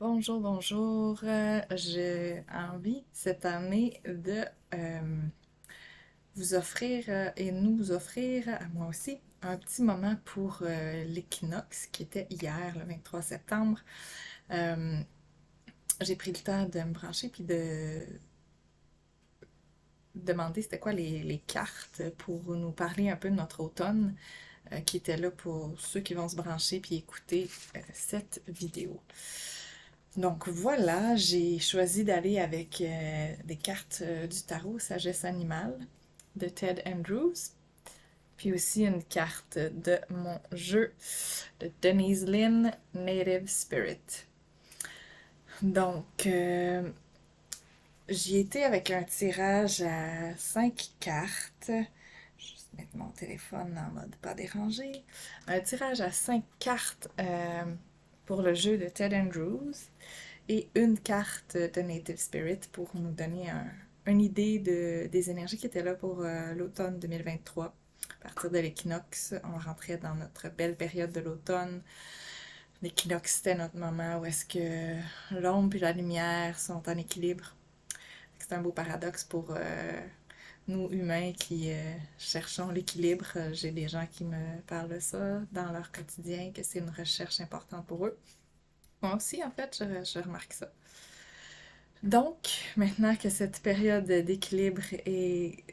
Bonjour, bonjour. J'ai envie cette année de vous offrir et nous offrir, à moi aussi, un petit moment pour l'équinoxe qui était hier, le 23 septembre. Euh, j'ai pris le temps de me brancher puis de demander c'était quoi les cartes pour nous parler un peu de notre automne qui était là pour ceux qui vont se brancher puis écouter cette vidéo. Donc voilà, j'ai choisi d'aller avec des cartes du tarot Sagesse Animale de Ted Andrews, puis aussi une carte de mon jeu de Denise Lynn, Native Spirit. Donc, j'y étais avec un tirage à 5 cartes. Je vais juste mettre mon téléphone en mode pas dérangé. Un tirage à 5 cartes pour le jeu de Ted Andrews et une carte de Native Spirit pour nous donner une idée des énergies qui étaient là pour l'automne 2023. À partir de l'équinoxe, on rentrait dans notre belle période de l'automne. L'équinoxe, c'était notre moment où est-ce que l'ombre et la lumière sont en équilibre. C'est un beau paradoxe pour nous humains qui cherchons l'équilibre. J'ai des gens qui me parlent de ça dans leur quotidien, que c'est une recherche importante pour eux. Moi aussi, en fait, je remarque ça. Donc, maintenant que cette période d'équilibre est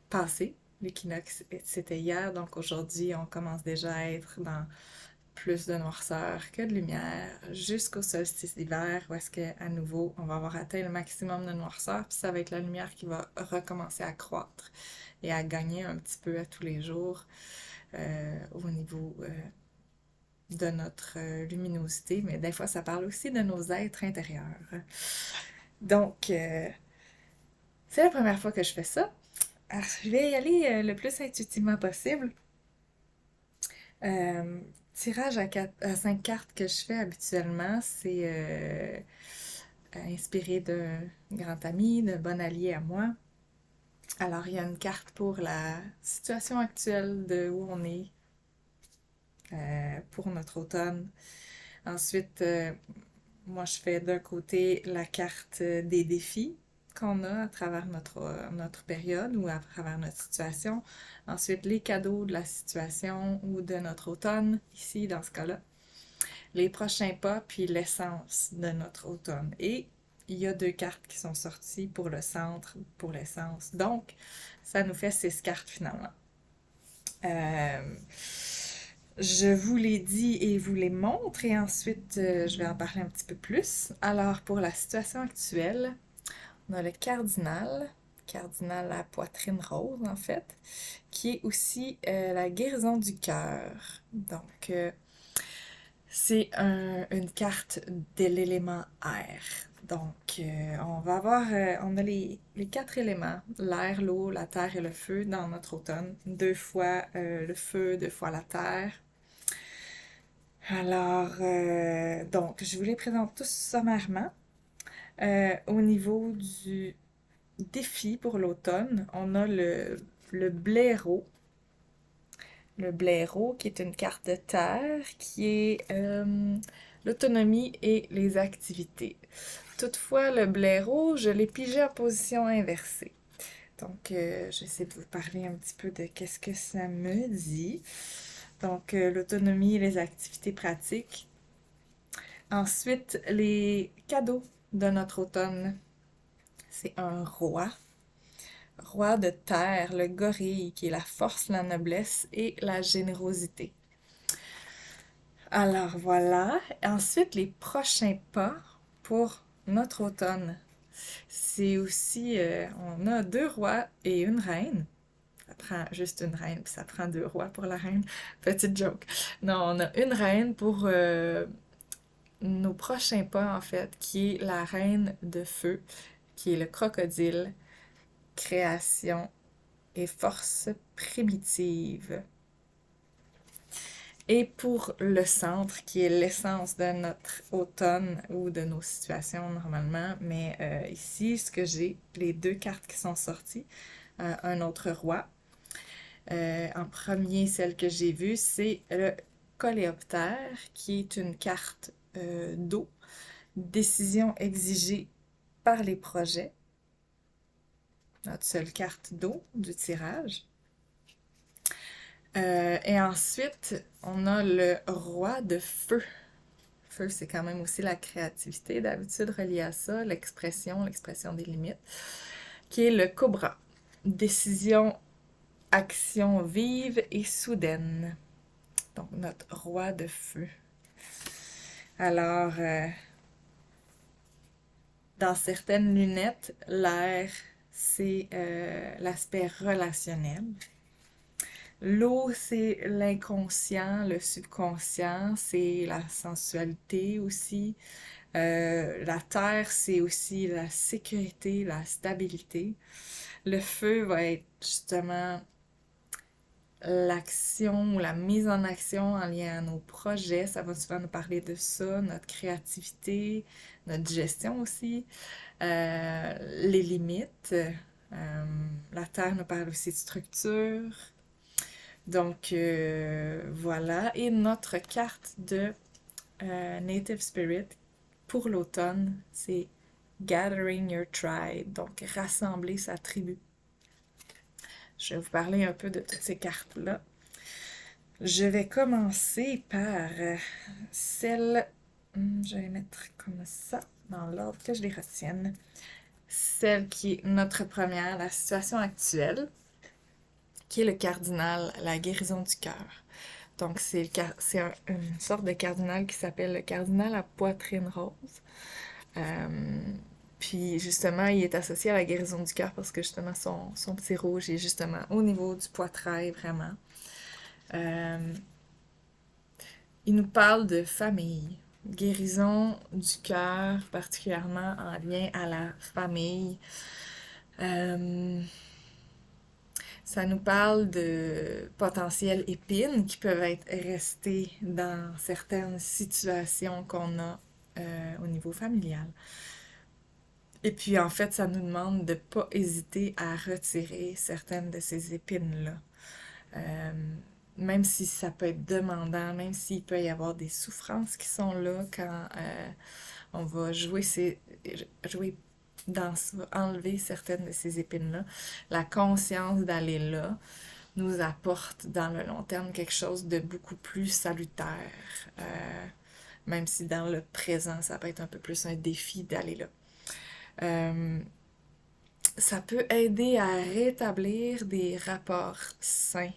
passée, l'équinoxe c'était hier, donc aujourd'hui on commence déjà à être dans plus de noirceur que de lumière jusqu'au solstice d'hiver où est-ce qu'à nouveau on va avoir atteint le maximum de noirceur, puis ça va être la lumière qui va recommencer à croître et à gagner un petit peu à tous les jours au niveau de notre luminosité, mais des fois ça parle aussi de nos êtres intérieurs. Donc, c'est la première fois que je fais ça. Alors, je vais y aller le plus intuitivement possible. Euh, tirage à 5 cartes que je fais habituellement, c'est inspiré d'un grand ami, d'un bon allié à moi. Alors, il y a une carte pour la situation actuelle de où on est pour notre automne. Ensuite, moi, je fais d'un côté la carte des défis qu'on a à travers notre période ou à travers notre situation. Ensuite, les cadeaux de la situation ou de notre automne, ici, dans ce cas-là. Les prochains pas, puis l'essence de notre automne. Et il y a deux cartes qui sont sorties pour le centre, pour l'essence. Donc, ça nous fait 6 cartes finalement. Euh, je vous les dis et vous les montre et ensuite je vais en parler un petit peu plus. Alors pour la situation actuelle, on a le cardinal à poitrine rose en fait, qui est aussi la guérison du cœur. Donc c'est une carte de l'élément air. Donc, on va avoir, on a les 4 éléments, l'air, l'eau, la terre et le feu dans notre automne. 2 fois le feu, 2 fois la terre. Alors, donc, je vous les présente tous sommairement. Au niveau du défi pour l'automne, on a le blaireau. Le blaireau, qui est une carte de terre, qui est l'autonomie et les activités. Toutefois, le blaireau, je l'ai pigé en position inversée. Donc, j'essaie de vous parler un petit peu de qu'est-ce que ça me dit. Donc, l'autonomie et les activités pratiques. Ensuite, les cadeaux de notre automne. C'est un roi. Roi de terre, le gorille, qui est la force, la noblesse et la générosité. Alors voilà. Ensuite, les prochains pas pour notre automne. C'est aussi, on a 2 rois et une reine. Ça prend juste une reine, puis ça prend 2 rois pour la reine. Petite joke. Non, on a une reine pour nos prochains pas, en fait, qui est la reine de feu, qui est le crocodile, création et force primitive. Et pour le centre, qui est l'essence de notre automne ou de nos situations normalement, mais ici, ce que j'ai, les 2 cartes qui sont sorties, un autre roi. En premier, celle que j'ai vue, c'est le coléoptère, qui est une carte d'eau, décision exigée par les projets, notre seule carte d'eau du tirage. Et ensuite, on a le roi de feu. Feu, c'est quand même aussi la créativité, d'habitude reliée à ça, l'expression des limites, qui est le cobra. Décision, action vive et soudaine. Donc, notre roi de feu. Alors, dans certaines lunettes, l'air, c'est l'aspect relationnel. L'eau, c'est l'inconscient, le subconscient, c'est la sensualité aussi. La terre, c'est aussi la sécurité, la stabilité. Le feu va être justement l'action ou la mise en action en lien à nos projets. Ça va souvent nous parler de ça, notre créativité, notre gestion aussi, les limites. La terre nous parle aussi de structure. Donc voilà, et notre carte de Native Spirit pour l'automne, c'est Gathering Your Tribe, donc rassembler sa tribu. Je vais vous parler un peu de toutes ces cartes-là. Je vais commencer par celle, je vais mettre comme ça, dans l'ordre que je les retienne. Celle qui est notre première, la situation actuelle, qui est le cardinal, la guérison du cœur. Donc, c'est une sorte de cardinal qui s'appelle le cardinal à poitrine rose. Puis, justement, il est associé à la guérison du cœur parce que, justement, son petit rouge est justement au niveau du poitrail, vraiment. Il nous parle de famille, guérison du cœur, particulièrement en lien à la famille. Ça nous parle de potentielles épines qui peuvent être restées dans certaines situations qu'on a au niveau familial. Et puis en fait, ça nous demande de ne pas hésiter à retirer certaines de ces épines-là. Même si ça peut être demandant, même s'il peut y avoir des souffrances qui sont là quand on va jouer dans ça, enlever certaines de ces épines-là. La conscience d'aller là nous apporte dans le long terme quelque chose de beaucoup plus salutaire. Même si dans le présent, ça peut être un peu plus un défi d'aller là. Ça peut aider à rétablir des rapports sains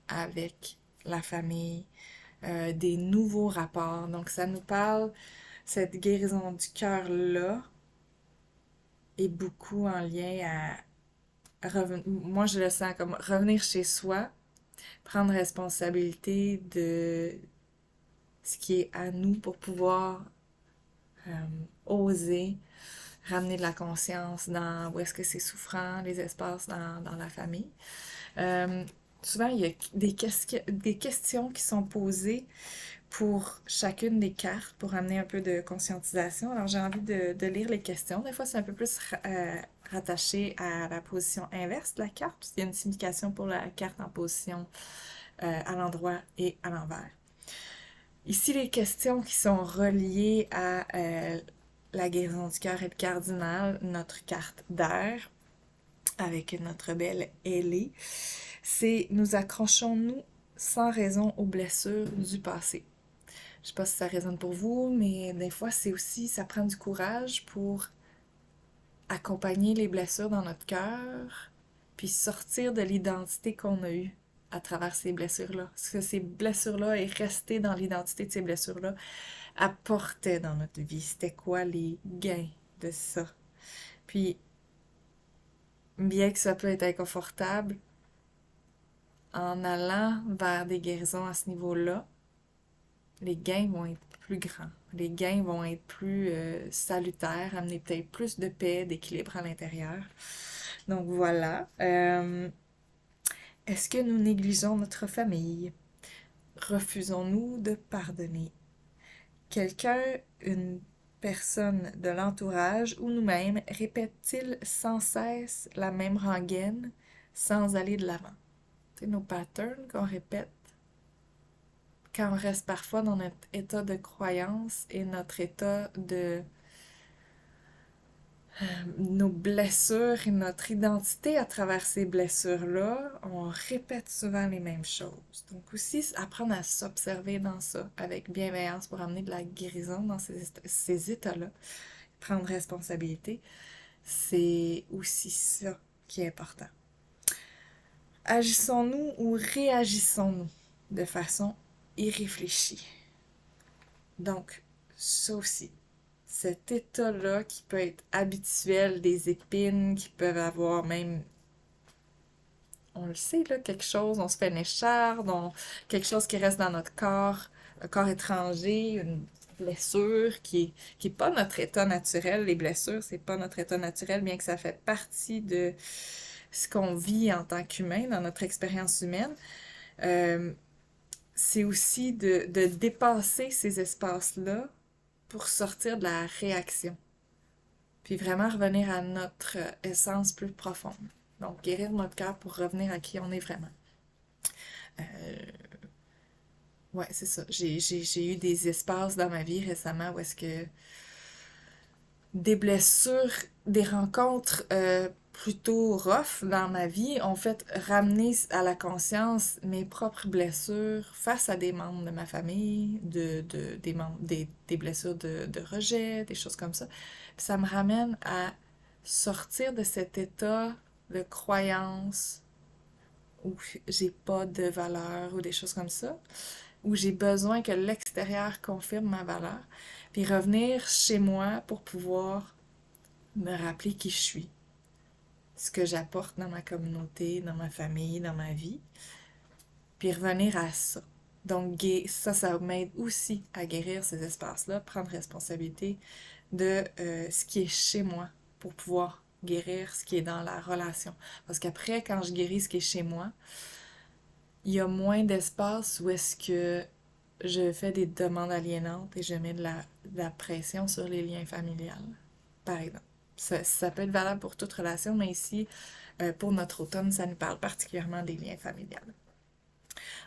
avec la famille, des nouveaux rapports. Donc, ça nous parle, cette guérison du cœur-là est beaucoup en lien à moi, je le sens comme revenir chez soi, prendre responsabilité de ce qui est à nous pour pouvoir oser ramener de la conscience dans où est-ce que c'est souffrant, les espaces dans la famille. Souvent, il y a des questions qui sont posées pour chacune des cartes pour amener un peu de conscientisation. Alors, j'ai envie de lire les questions. Des fois, c'est un peu plus rattaché à la position inverse de la carte. Il y a une signification pour la carte en position à l'endroit et à l'envers. Ici, les questions qui sont reliées à la guérison du cœur et le cardinal, notre carte d'air, avec notre belle Ellie, c'est nous accrochons-nous sans raison aux blessures du passé. Je sais pas si ça résonne pour vous, mais des fois, c'est aussi, ça prend du courage pour accompagner les blessures dans notre cœur, puis sortir de l'identité qu'on a eue à travers ces blessures-là. Parce que ces blessures-là et rester dans l'identité de ces blessures-là apportaient dans notre vie. C'était quoi les gains de ça? Puis, bien que ça peut être inconfortable, en allant vers des guérisons à ce niveau-là, les gains vont être plus grands. Les gains vont être plus salutaires, amener peut-être plus de paix, d'équilibre à l'intérieur. Donc voilà. Est-ce que nous négligeons notre famille? Refusons-nous de pardonner? Quelqu'un, une personne de l'entourage ou nous-mêmes répète-t-il sans cesse la même rengaine sans aller de l'avant? C'est nos patterns qu'on répète quand on reste parfois dans notre état de croyance et notre état de nos blessures et notre identité à travers ces blessures-là, on répète souvent les mêmes choses. Donc aussi, apprendre à s'observer dans ça avec bienveillance pour amener de la guérison dans ces états-là, prendre responsabilité, c'est aussi ça qui est important. Agissons-nous ou réagissons-nous de façon irréfléchie? Donc, ça aussi, cet état-là qui peut être habituel, des épines qui peuvent avoir même, on le sait, là, quelque chose, on se fait une écharde, quelque chose qui reste dans notre corps, un corps étranger, une blessure qui est pas notre état naturel. Les blessures, c'est pas notre état naturel, bien que ça fait partie de ce qu'on vit en tant qu'humain, dans notre expérience humaine. C'est aussi de dépasser ces espaces-là pour sortir de la réaction. Puis vraiment revenir à notre essence plus profonde. Donc, guérir notre cœur pour revenir à qui on est vraiment. Ouais, c'est ça. J'ai eu des espaces dans ma vie récemment où est-ce que des blessures, des rencontres plutôt rough dans ma vie ont fait ramener à la conscience mes propres blessures face à des membres de ma famille, des blessures de rejet, des choses comme ça. Puis ça me ramène à sortir de cet état de croyance où j'ai pas de valeur ou des choses comme ça, où j'ai besoin que l'extérieur confirme ma valeur, puis revenir chez moi pour pouvoir me rappeler qui je suis, ce que j'apporte dans ma communauté, dans ma famille, dans ma vie, puis revenir à ça. Donc ça m'aide aussi à guérir ces espaces-là, prendre responsabilité de ce qui est chez moi pour pouvoir guérir ce qui est dans la relation. Parce qu'après, quand je guéris ce qui est chez moi, il y a moins d'espace où est-ce que je fais des demandes aliénantes et je mets de la pression sur les liens familiales, par exemple. Ça peut être valable pour toute relation, mais ici, pour notre automne, ça nous parle particulièrement des liens familiales.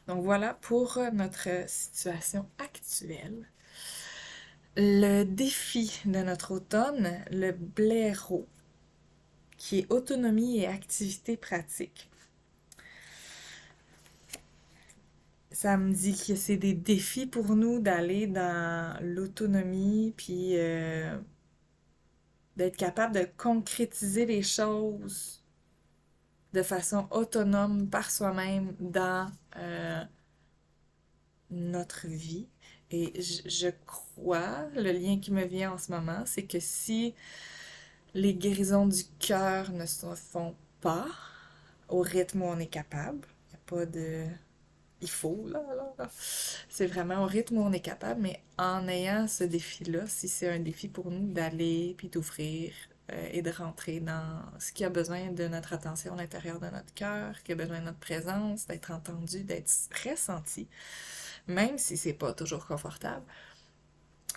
Donc voilà pour notre situation actuelle. Le défi de notre automne, le blaireau, qui est autonomie et activité pratique. Ça me dit que c'est des défis pour nous d'aller dans l'autonomie, puis d'être capable de concrétiser les choses de façon autonome par soi-même dans notre vie. Et je crois, le lien qui me vient en ce moment, c'est que si les guérisons du cœur ne se font pas au rythme où on est capable, il n'y a pas de il faut, là. C'est vraiment au rythme où on est capable, mais en ayant ce défi-là, si c'est un défi pour nous d'aller, puis d'ouvrir et de rentrer dans ce qui a besoin de notre attention à l'intérieur de notre cœur, qui a besoin de notre présence, d'être entendu, d'être ressenti, même si c'est pas toujours confortable.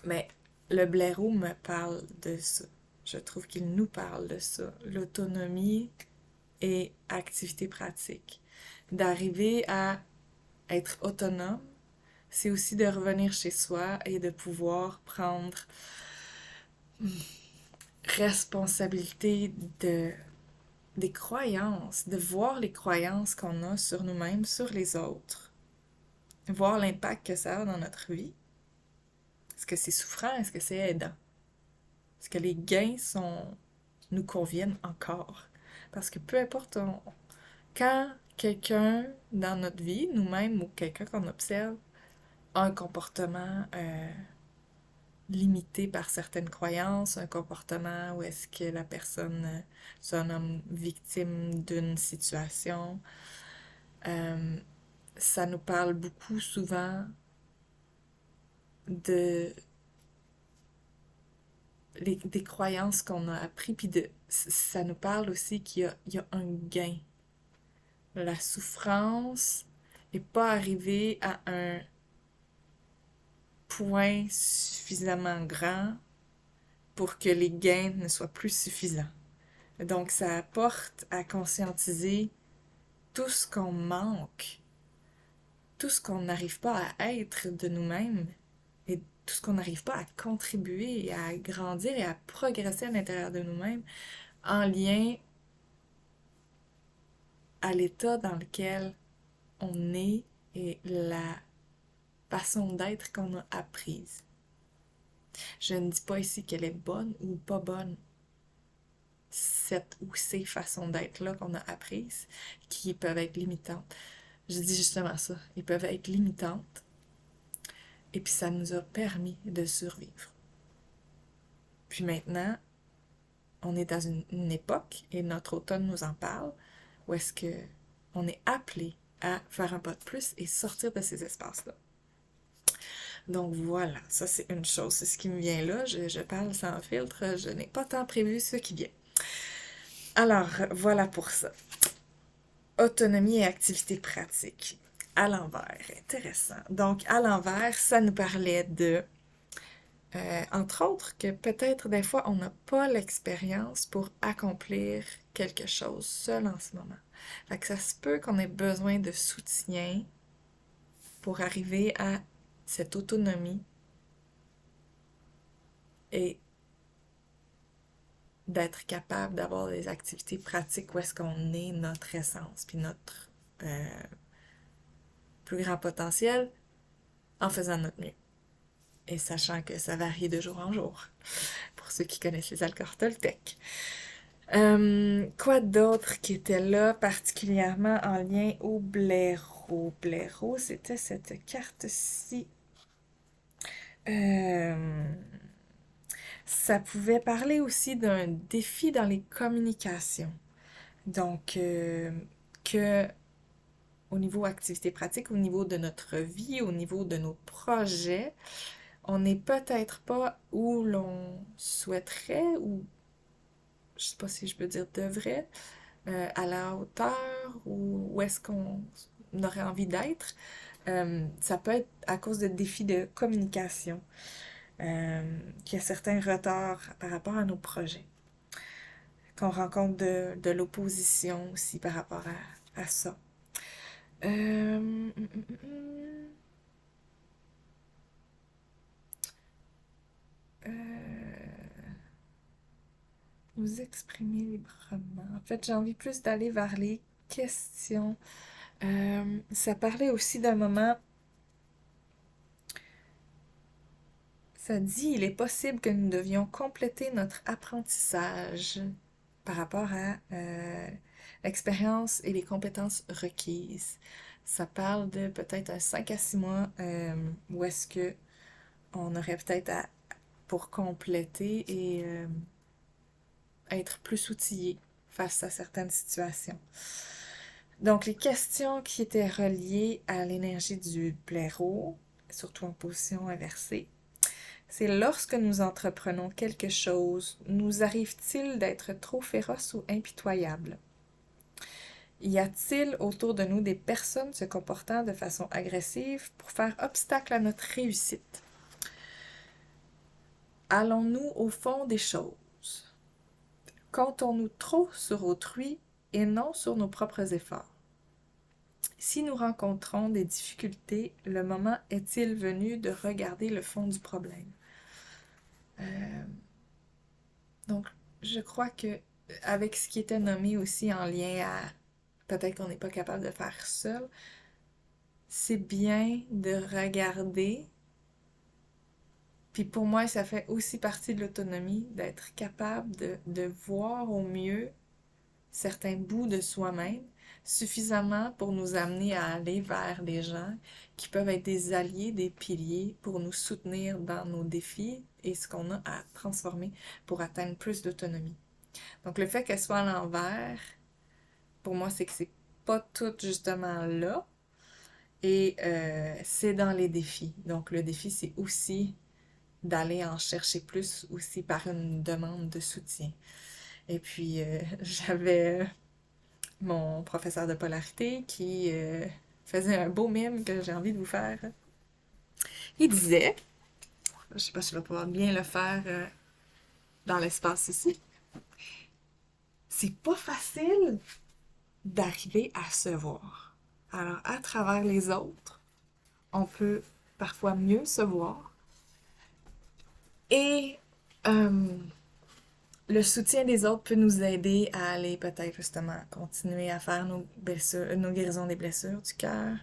Mais le blaireau me parle de ça. Je trouve qu'il nous parle de ça. L'autonomie et activité pratique. D'arriver à être autonome, c'est aussi de revenir chez soi et de pouvoir prendre responsabilité des croyances, de voir les croyances qu'on a sur nous-mêmes, sur les autres, voir l'impact que ça a dans notre vie. Est-ce que c'est souffrant? Est-ce que c'est aidant? Est-ce que les gains nous conviennent encore? Parce que peu importe, quand quelqu'un dans notre vie, nous-mêmes ou quelqu'un qu'on observe, a un comportement limité par certaines croyances, un comportement où est-ce que la personne se nomme victime d'une situation, ça nous parle beaucoup souvent de des croyances qu'on a appris, puis ça nous parle aussi qu'il y a un gain. La souffrance n'est pas arrivée à un point suffisamment grand pour que les gains ne soient plus suffisants. Donc, ça apporte à conscientiser tout ce qu'on manque tout ce qu'on n'arrive pas à être de nous-mêmes et tout ce qu'on n'arrive pas à contribuer et à grandir et à progresser à l'intérieur de nous-mêmes en lien à l'état dans lequel on est et la façon d'être qu'on a apprise. Je ne dis pas ici qu'elle est bonne ou pas bonne, cette ou ces façons d'être-là qu'on a apprises, qui peuvent être limitantes. Je dis justement ça, ils peuvent être limitantes, et puis ça nous a permis de survivre. Puis maintenant, on est dans une époque, et notre automne nous en parle, où est-ce que on est appelé à faire un pas de plus et sortir de ces espaces-là. Donc voilà, ça c'est une chose, c'est ce qui me vient là, je parle sans filtre, je n'ai pas tant prévu ce qui vient. Alors, voilà pour ça. Autonomie et activité pratique. À l'envers, intéressant. Donc, à l'envers, ça nous parlait de, entre autres, que peut-être des fois, on n'a pas l'expérience pour accomplir quelque chose seul en ce moment. Fait que ça se peut qu'on ait besoin de soutien pour arriver à cette autonomie et d'être capable d'avoir des activités pratiques où est-ce qu'on est notre essence, puis notre plus grand potentiel en faisant notre mieux. Et sachant que ça varie de jour en jour, pour ceux qui connaissent les alcools Toltec. Quoi d'autre qui était là, particulièrement en lien au blaireau? Blaireau, c'était cette carte-ci. Ça pouvait parler aussi d'un défi dans les communications. Donc, que au niveau activité pratique, au niveau de notre vie, au niveau de nos projets, on n'est peut-être pas où l'on souhaiterait, ou je sais pas si je peux dire devrait, à la hauteur, ou où est-ce qu'on aurait envie d'être. Ça peut être à cause de défis de communication, qu'il y a certains retards par rapport à nos projets, qu'on rencontre de l'opposition aussi par rapport à ça. Vous exprimer librement. En fait, j'ai envie plus d'aller vers les questions. Ça parlait aussi d'un moment. Ça dit, il est possible que nous devions compléter notre apprentissage par rapport à l'expérience et les compétences requises. Ça parle de peut-être un 5 à 6 mois où est-ce que on aurait peut-être pour compléter et être plus outillé face à certaines situations. Donc, les questions qui étaient reliées à l'énergie du blaireau, surtout en position inversée, c'est lorsque nous entreprenons quelque chose, nous arrive-t-il d'être trop féroces ou impitoyables? Y a-t-il autour de nous des personnes se comportant de façon agressive pour faire obstacle à notre réussite? Allons-nous au fond des choses? Comptons-nous trop sur autrui et non sur nos propres efforts? Si nous rencontrons des difficultés, le moment est-il venu de regarder le fond du problème? Donc, je crois que avec ce qui était nommé aussi en lien à peut-être qu'on n'est pas capable de faire seul, c'est bien de regarder. Puis pour moi, ça fait aussi partie de l'autonomie, d'être capable de voir au mieux certains bouts de soi-même, suffisamment pour nous amener à aller vers les gens qui peuvent être des alliés, des piliers pour nous soutenir dans nos défis et ce qu'on a à transformer pour atteindre plus d'autonomie. Donc le fait qu'elle soit à l'envers, pour moi, c'est que c'est pas tout justement là, et c'est dans les défis. Donc le défi, c'est aussi d'aller en chercher plus aussi par une demande de soutien. Et puis, j'avais mon professeur de polarité qui faisait un beau mime que j'ai envie de vous faire. Il disait, je sais pas si je vais pouvoir bien le faire dans l'espace ici, c'est pas facile d'arriver à se voir. Alors, à travers les autres, on peut parfois mieux se voir. Et euh, le soutien des autres peut nous aider à aller peut-être justement continuer à faire nos blessures, nos guérisons des blessures du cœur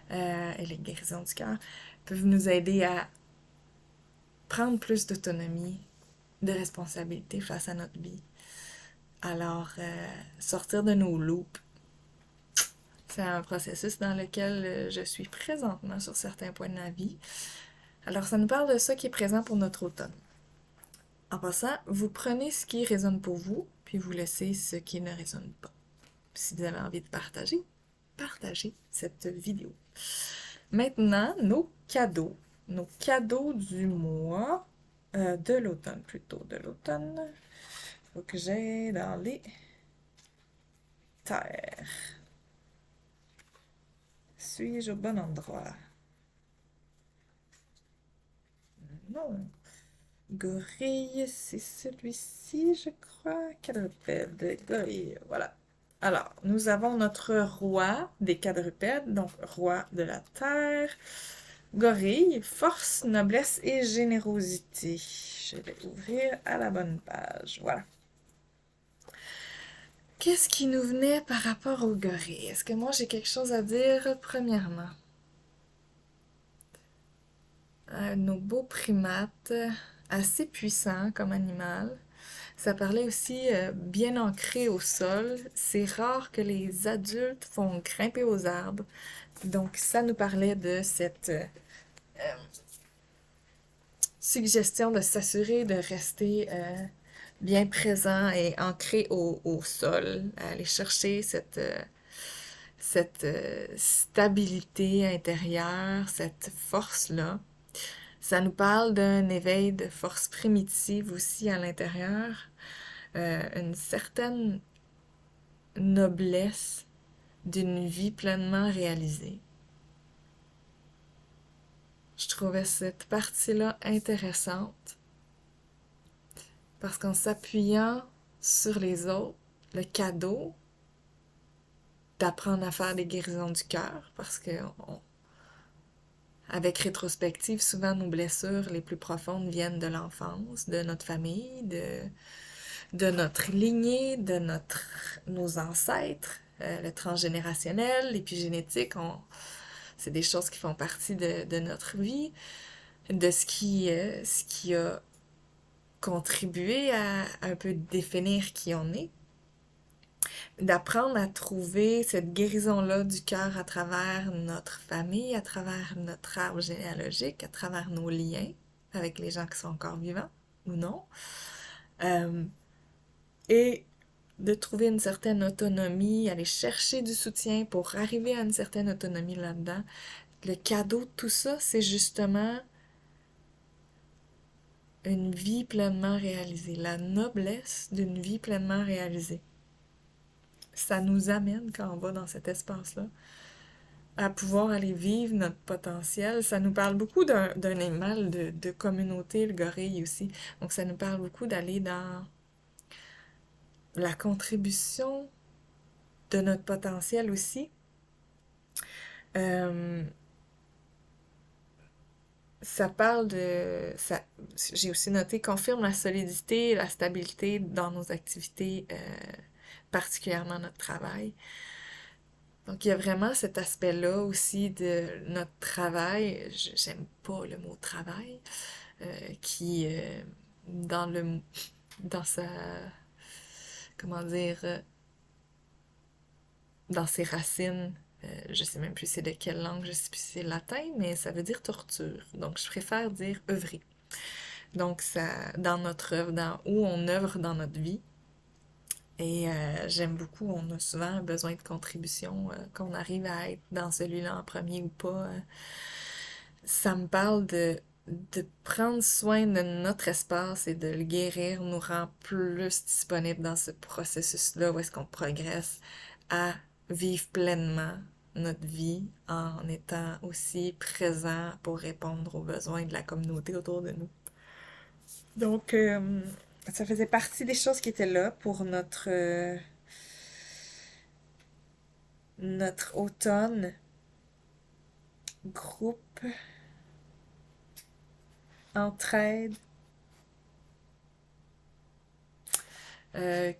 et les guérisons du cœur peuvent nous aider à prendre plus d'autonomie, de responsabilité face à notre vie. Alors, sortir de nos loops, c'est un processus dans lequel je suis présentement sur certains points de ma vie. Alors, ça nous parle de ça qui est présent pour notre automne. En passant, vous prenez ce qui résonne pour vous, puis vous laissez ce qui ne résonne pas. Si vous avez envie de partager, partagez cette vidéo. Maintenant, nos cadeaux. Nos cadeaux du mois, de l'automne plutôt, de l'automne. Faut que j'aille dans les terres. Suis-je au bon endroit? Non. Gorille, c'est celui-ci, je crois. Quadrupède, gorille, voilà. Alors, nous avons notre roi des quadrupèdes, donc roi de la terre. Gorille, force, noblesse et générosité. Je vais ouvrir à la bonne page. Voilà. Qu'est-ce qui nous venait par rapport au gorille? Est-ce que moi j'ai quelque chose à dire premièrement? Nos beaux primates, assez puissants comme animal. Ça parlait aussi bien ancré au sol. C'est rare que les adultes font grimper aux arbres. Donc ça nous parlait de cette suggestion de s'assurer de rester bien présent et ancré au sol, aller chercher cette stabilité intérieure, cette force-là. Ça nous parle d'un éveil de force primitive aussi à l'intérieur, une certaine noblesse d'une vie pleinement réalisée. Je trouvais cette partie-là intéressante parce qu'en s'appuyant sur les autres, le cadeau d'apprendre à faire des guérisons du cœur, parce que avec rétrospective, souvent nos blessures les plus profondes viennent de l'enfance, de notre famille, de notre lignée, de nos ancêtres, le transgénérationnel, l'épigénétique, c'est des choses qui font partie de notre vie, de ce qui a contribué à un peu définir qui on est. D'apprendre à trouver cette guérison-là du cœur à travers notre famille, à travers notre arbre généalogique, à travers nos liens avec les gens qui sont encore vivants ou non. Et de trouver une certaine autonomie, aller chercher du soutien pour arriver à une certaine autonomie là-dedans. Le cadeau de tout ça, c'est justement une vie pleinement réalisée, la noblesse d'une vie pleinement réalisée. Ça nous amène, quand on va dans cet espace-là, à pouvoir aller vivre notre potentiel. Ça nous parle beaucoup d'un animal de communauté, le gorille aussi. Donc ça nous parle beaucoup d'aller dans la contribution de notre potentiel aussi. Ça parle de... j'ai aussi noté, confirme la solidité et la stabilité dans nos activités, particulièrement notre travail. Donc, il y a vraiment cet aspect-là aussi de notre travail. J'aime pas le mot travail, qui, dans sa, comment dire, dans ses racines, je sais même plus c'est de quelle langue, je sais plus si c'est latin, mais ça veut dire torture. Donc, je préfère dire œuvrer. Donc, ça, dans notre œuvre, dans où on œuvre dans notre vie. Et j'aime beaucoup, on a souvent besoin de contribution, qu'on arrive à être dans celui-là en premier ou pas. Ça me parle de prendre soin de notre espace et de le guérir nous rend plus disponibles dans ce processus-là où est-ce qu'on progresse à vivre pleinement notre vie en étant aussi présent pour répondre aux besoins de la communauté autour de nous. Donc, ça faisait partie des choses qui étaient là pour notre automne. groupe, entraide, euh,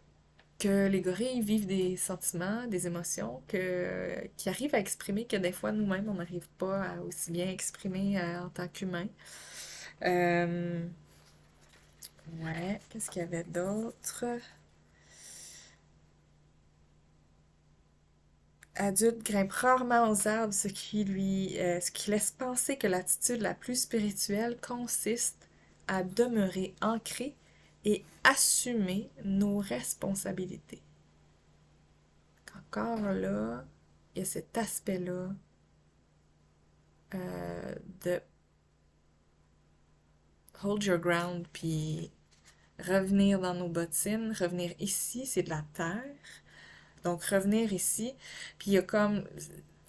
que les gorilles vivent des sentiments, des émotions, qu'ils arrivent à exprimer que des fois nous-mêmes on n'arrive pas à aussi bien exprimer en tant qu'humain. Euh, ouais, qu'est-ce qu'il y avait d'autre? Adulte grimpe rarement aux arbres, ce qui laisse penser que l'attitude la plus spirituelle consiste à demeurer ancré et assumer nos responsabilités. Encore là, il y a cet aspect-là de hold your ground, puis revenir dans nos bottines, revenir ici, c'est de la terre. Donc revenir ici, puis il y a comme,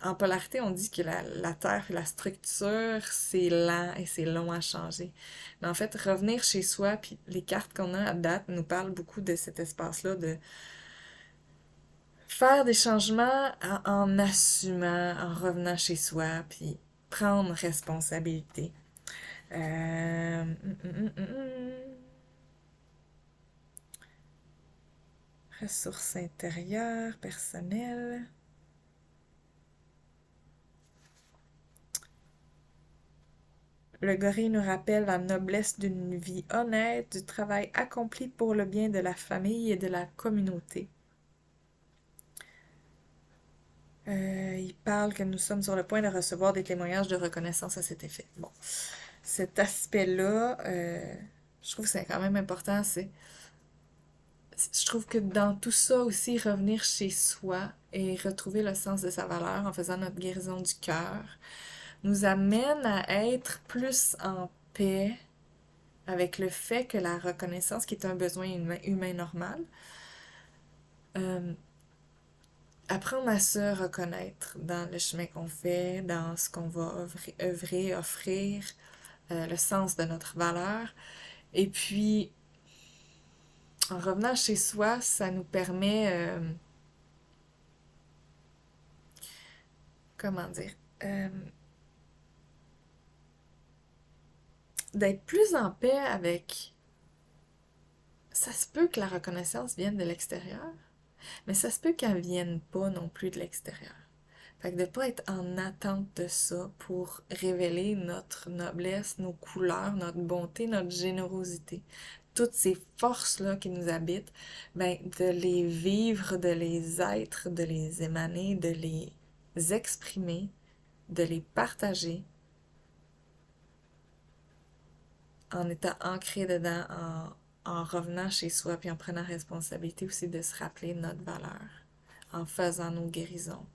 en polarité, on dit que la terre et la structure, c'est lent et c'est long à changer. Mais en fait, revenir chez soi, puis les cartes qu'on a à date nous parlent beaucoup de cet espace-là, de faire des changements en assumant, en revenant chez soi, puis prendre responsabilité. Euh, hum, hum, hum, hum. Ressources intérieures, personnelles. Le gorille nous rappelle la noblesse d'une vie honnête, du travail accompli pour le bien de la famille et de la communauté. Il parle que nous sommes sur le point de recevoir des témoignages de reconnaissance à cet effet. Bon, cet aspect-là, je trouve que c'est quand même important. Je trouve que dans tout ça aussi, revenir chez soi et retrouver le sens de sa valeur en faisant notre guérison du cœur nous amène à être plus en paix avec le fait que la reconnaissance, qui est un besoin humain normal, euh, apprendre à se reconnaître dans le chemin qu'on fait, dans ce qu'on va œuvrer, offrir, le sens de notre valeur. Et puis, en revenant chez soi, ça nous permet, comment dire, euh, d'être plus en paix avec... Ça se peut que la reconnaissance vienne de l'extérieur, mais ça se peut qu'elle vienne pas non plus de l'extérieur. Fait que de pas être en attente de ça pour révéler notre noblesse, nos couleurs, notre bonté, notre générosité. Toutes ces forces-là qui nous habitent, ben, de les vivre, de les être, de les émaner, de les exprimer, de les partager en étant ancré dedans, en revenant chez soi, puis en prenant responsabilité aussi de se rappeler de notre valeur, en faisant nos guérisons.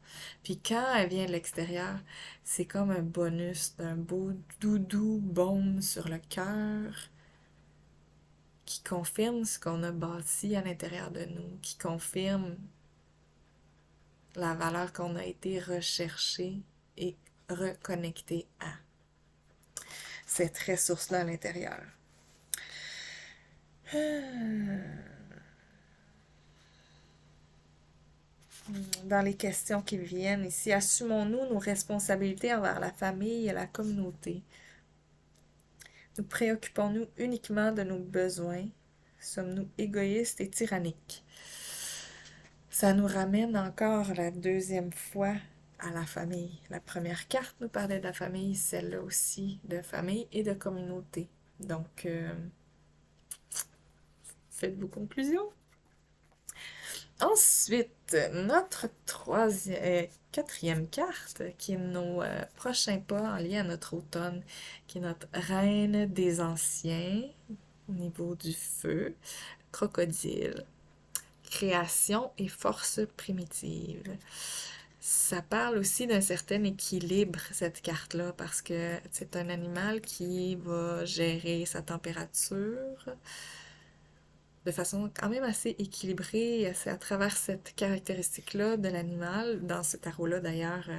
Puis quand elle vient de l'extérieur, c'est comme un bonus d'un beau doudou baume sur le cœur qui confirme ce qu'on a bâti à l'intérieur de nous, qui confirme la valeur qu'on a été recherché et reconnecté à cette ressource-là à l'intérieur. Dans les questions qui viennent ici, assumons-nous nos responsabilités envers la famille et la communauté? Nous préoccupons-nous uniquement de nos besoins? Sommes-nous égoïstes et tyranniques? Ça nous ramène encore la deuxième fois à la famille. La première carte nous parlait de la famille, celle-là aussi de famille et de communauté. Donc, faites vos conclusions. Ensuite, notre quatrième carte, qui est nos prochains pas en lien à notre automne, qui est notre reine des anciens, au niveau du feu, crocodile, création et force primitive. Ça parle aussi d'un certain équilibre, cette carte-là, parce que c'est un animal qui va gérer sa température de façon quand même assez équilibrée. C'est à travers cette caractéristique-là de l'animal. Dans ce tarot-là, d'ailleurs,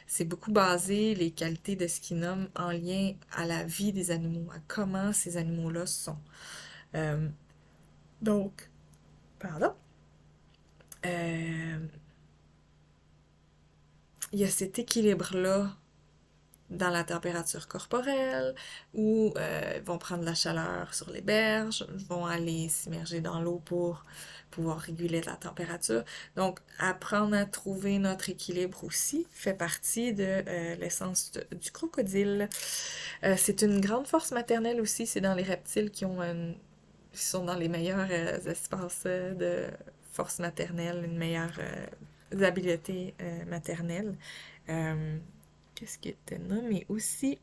c'est beaucoup basé, les qualités de ce qu'il nomme, en lien à la vie des animaux, à comment ces animaux-là sont. Euh, donc, pardon. Il y a cet équilibre-là dans la température corporelle, ou vont prendre la chaleur sur les berges, vont aller s'immerger dans l'eau pour pouvoir réguler la température. Donc, apprendre à trouver notre équilibre aussi fait partie de l'essence du crocodile. C'est une grande force maternelle aussi, c'est dans les reptiles qui sont dans les meilleurs espaces de force maternelle, une meilleure habileté maternelle. Qu'est-ce qui était nommé aussi?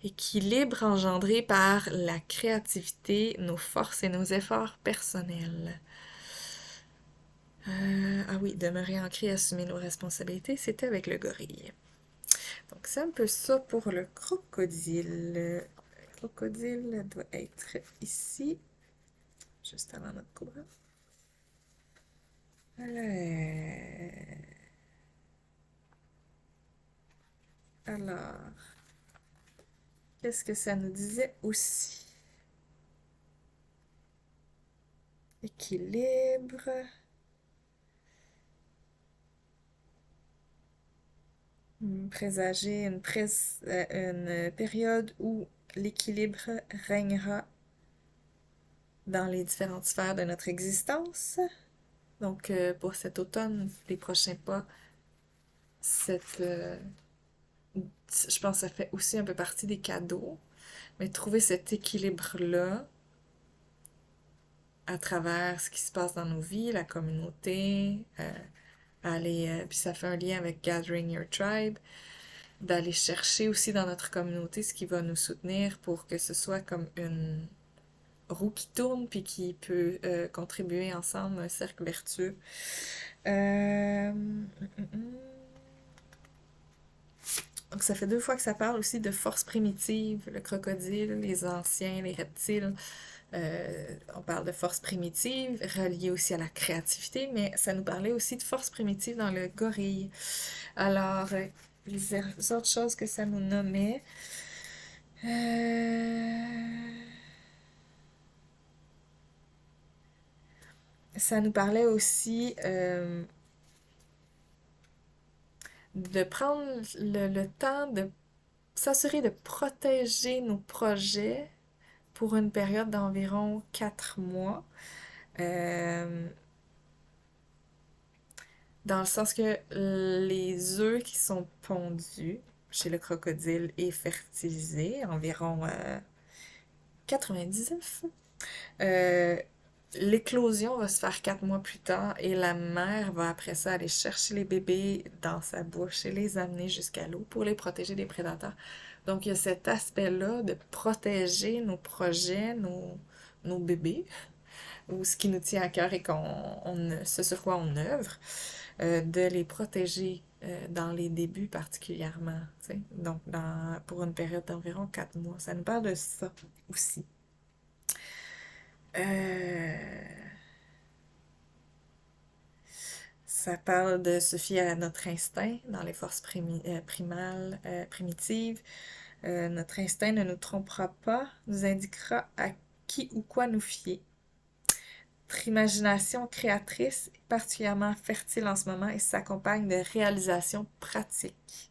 Équilibre engendré par la créativité, nos forces et nos efforts personnels. Ah oui, demeurer ancré, assumer nos responsabilités, c'était avec le gorille. Donc c'est un peu ça pour le crocodile. Le crocodile doit être ici, juste avant notre cobra. Alors, qu'est-ce que ça nous disait aussi? Équilibre. Présager une période où l'équilibre régnera dans les différentes sphères de notre existence. Donc, pour cet automne, les prochains pas, je pense que ça fait aussi un peu partie des cadeaux, mais trouver cet équilibre-là à travers ce qui se passe dans nos vies, la communauté, puis ça fait un lien avec Gathering Your Tribe, d'aller chercher aussi dans notre communauté ce qui va nous soutenir pour que ce soit comme une roue qui tourne puis qui peut contribuer ensemble à un cercle vertueux. Donc ça fait 2 fois que ça parle aussi de force primitive, le crocodile, les anciens, les reptiles. On parle de force primitive, reliée aussi à la créativité, mais ça nous parlait aussi de force primitive dans le gorille. Alors, les autres choses que ça nous nommait. Ça nous parlait aussi de prendre le temps de s'assurer de protéger nos projets pour une période d'environ 4 mois. Dans le sens que les œufs qui sont pondus chez le crocodile et fertilisés, environ 99, l'éclosion va se faire 4 mois plus tard et la mère va après ça aller chercher les bébés dans sa bouche et les amener jusqu'à l'eau pour les protéger des prédateurs. Donc il y a cet aspect-là de protéger nos projets, nos bébés, ou ce qui nous tient à cœur et ce sur quoi on œuvre, de les protéger dans les débuts particulièrement. T'sais. Donc pour une période d'environ 4 mois. Ça nous parle de ça aussi. Ça parle de se fier à notre instinct dans les forces primales, primitives. Notre instinct ne nous trompera pas, nous indiquera à qui ou quoi nous fier. Notre imagination créatrice est particulièrement fertile en ce moment et s'accompagne de réalisations pratiques.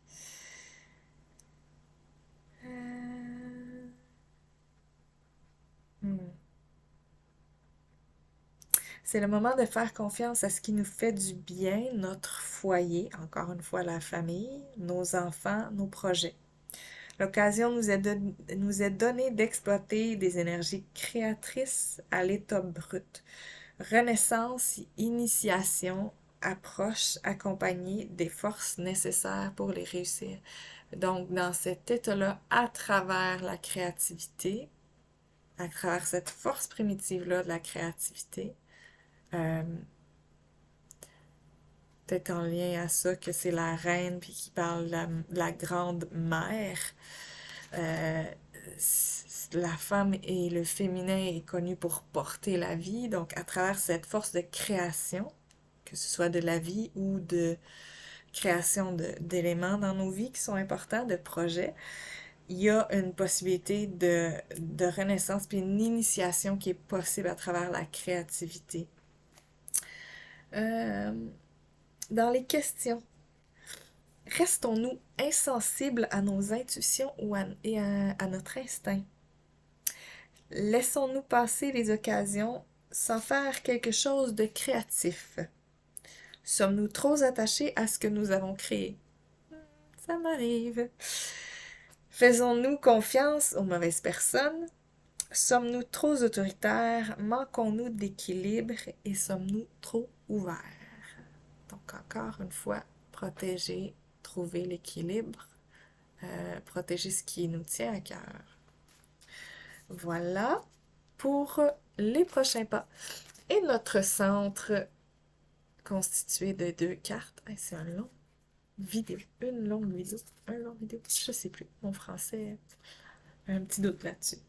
C'est le moment de faire confiance à ce qui nous fait du bien, notre foyer, encore une fois la famille, nos enfants, nos projets. L'occasion nous est donnée d'exploiter des énergies créatrices à l'état brut. Renaissance et initiation approche accompagnée des forces nécessaires pour les réussir. Donc, dans cet état-là, à travers la créativité, à travers cette force primitive-là de la créativité, peut-être en lien à ça que c'est la reine puis qui parle de la grande mère. La femme et le féminin est connu pour porter la vie, donc à travers cette force de création, que ce soit de la vie ou de création d'éléments dans nos vies qui sont importants, de projets, il y a une possibilité de renaissance puis une initiation qui est possible à travers la créativité. Dans les questions, Restons-nous insensibles à nos intuitions et à notre instinct? Laissons-nous passer les occasions sans faire quelque chose de créatif? Sommes-nous trop attachés à ce que nous avons créé? Ça m'arrive. Faisons-nous confiance aux mauvaises personnes? Sommes-nous trop autoritaires? Manquons-nous d'équilibre et sommes-nous trop ouverts? Donc encore une fois, protéger, trouver l'équilibre, protéger ce qui nous tient à cœur. Voilà pour les prochains pas. Et notre centre constitué de 2 cartes. C'est une longue vidéo. Une longue vidéo. Un long vidéo. Je sais plus. Mon français a un petit doute là-dessus.